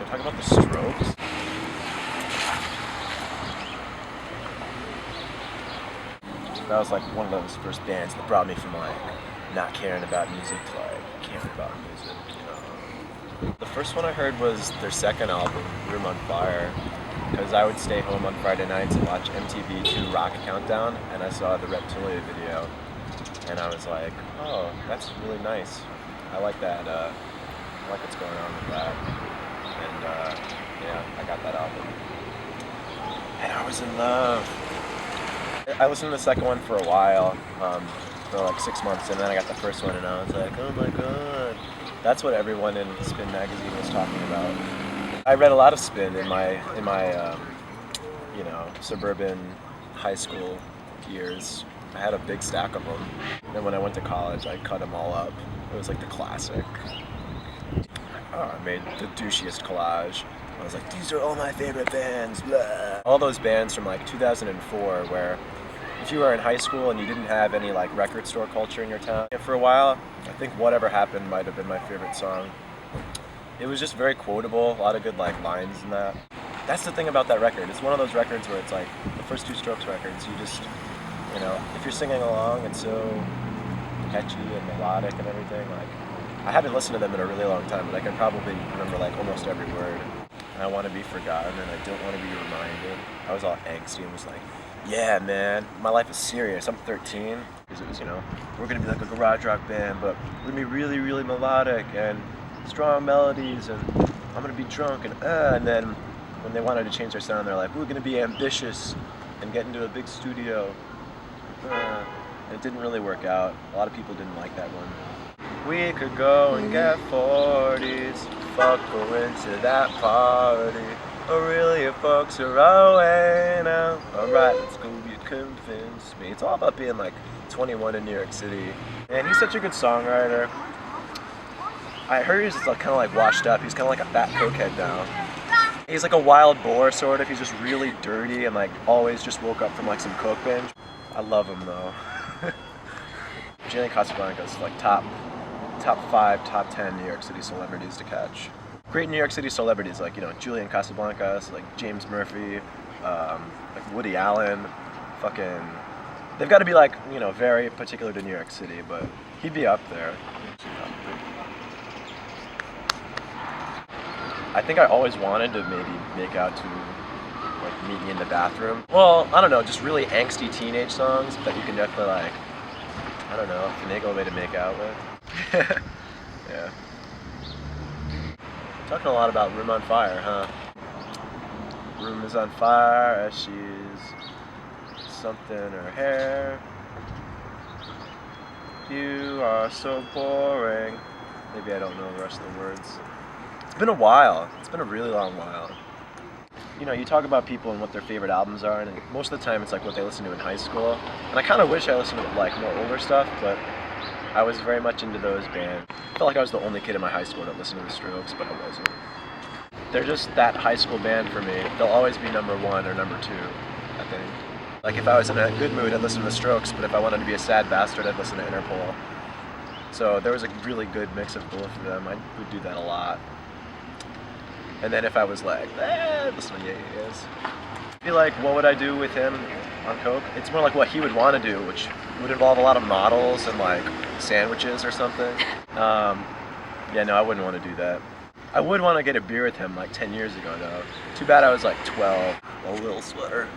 Talk about the Strokes. That was like one of those first bands that brought me from like not caring about music to like caring about music. The first one I heard was their second album, Room on Fire, because I would stay home on Friday nights and watch MTV2 Rock Countdown, and I saw the Reptilia video, and I was like, oh, that's really nice. I like that. I like what's going on with that. And yeah, I got that album. And I was in love. I listened to the second one for a while, for like 6 months, and then I got the first one, and I was like, oh my god. That's what everyone in Spin magazine was talking about. I read a lot of Spin in my suburban high school years. I had a big stack of them. Then when I went to college, I cut them all up. It was like the classic. I made the douchiest collage. I was like, these are all my favorite bands, blah. All those bands from like 2004 where if you were in high school and you didn't have any like record store culture in your town, for a while, I think Whatever Happened might have been my favorite song. It was just very quotable, a lot of good like lines in that. That's the thing about that record. It's one of those records where it's like the first two Strokes records, you just, if you're singing along, it's so catchy and melodic and everything. Like, I haven't listened to them in a really long time, but I can probably remember like almost every word. And I want to be forgotten, and I don't want to be reminded. I was all angsty and was like, yeah, man, my life is serious. I'm 13. Because it was, we're going to be like a garage rock band, but we're going to be really, really melodic and strong melodies, and I'm going to be drunk, and then when they wanted to change their sound, they're like, we're going to be ambitious and get into a big studio. It didn't really work out. A lot of people didn't like that one. We could go and get 40s, fuck going to that party. Oh really, your folks are away now. Alright, let's go, you convince me. It's all about being like 21 in New York City. And he's such a good songwriter. I heard he's just like, kind of like washed up. He's kind of like a fat cokehead now. He's like a wild boar sort of. He's just really dirty and like always just woke up from like some coke binge. I love him though. Julian Casablancas, like top 5, top 10 New York City celebrities to catch. Great New York City celebrities like, Julian Casablancas, like James Murphy, like Woody Allen, they've got to be like, very particular to New York City, but he'd be up there. I think I always wanted to maybe make out to like Meet Me in the Bathroom. Well, I don't know, just really angsty teenage songs that you can definitely like, I don't know, finagle a way to make out with. Yeah. Talking a lot about Room on Fire, huh? Room is on fire as she's something in her hair. You are so boring. Maybe I don't know the rest of the words. It's been a while. It's been a really long while. You talk about people and what their favorite albums are, and most of the time it's like what they listen to in high school. And I kind of wish I listened to like more older stuff, but I was very much into those bands. I felt like I was the only kid in my high school that listened to the Strokes, but I wasn't. They're just that high school band for me. They'll always be number 1 or number 2, I think. Like if I was in a good mood, I'd listen to the Strokes, but if I wanted to be a sad bastard, I'd listen to Interpol. So there was a really good mix of both of them. I would do that a lot. And then if I was like, listen to Yes. I feel like, what would I do with him on coke? It's more like what he would want to do, which would involve a lot of models and like sandwiches or something. Yeah, no, I wouldn't want to do that. I would want to get a beer with him like 10 years ago though. Too bad I was like 12. A little sweater.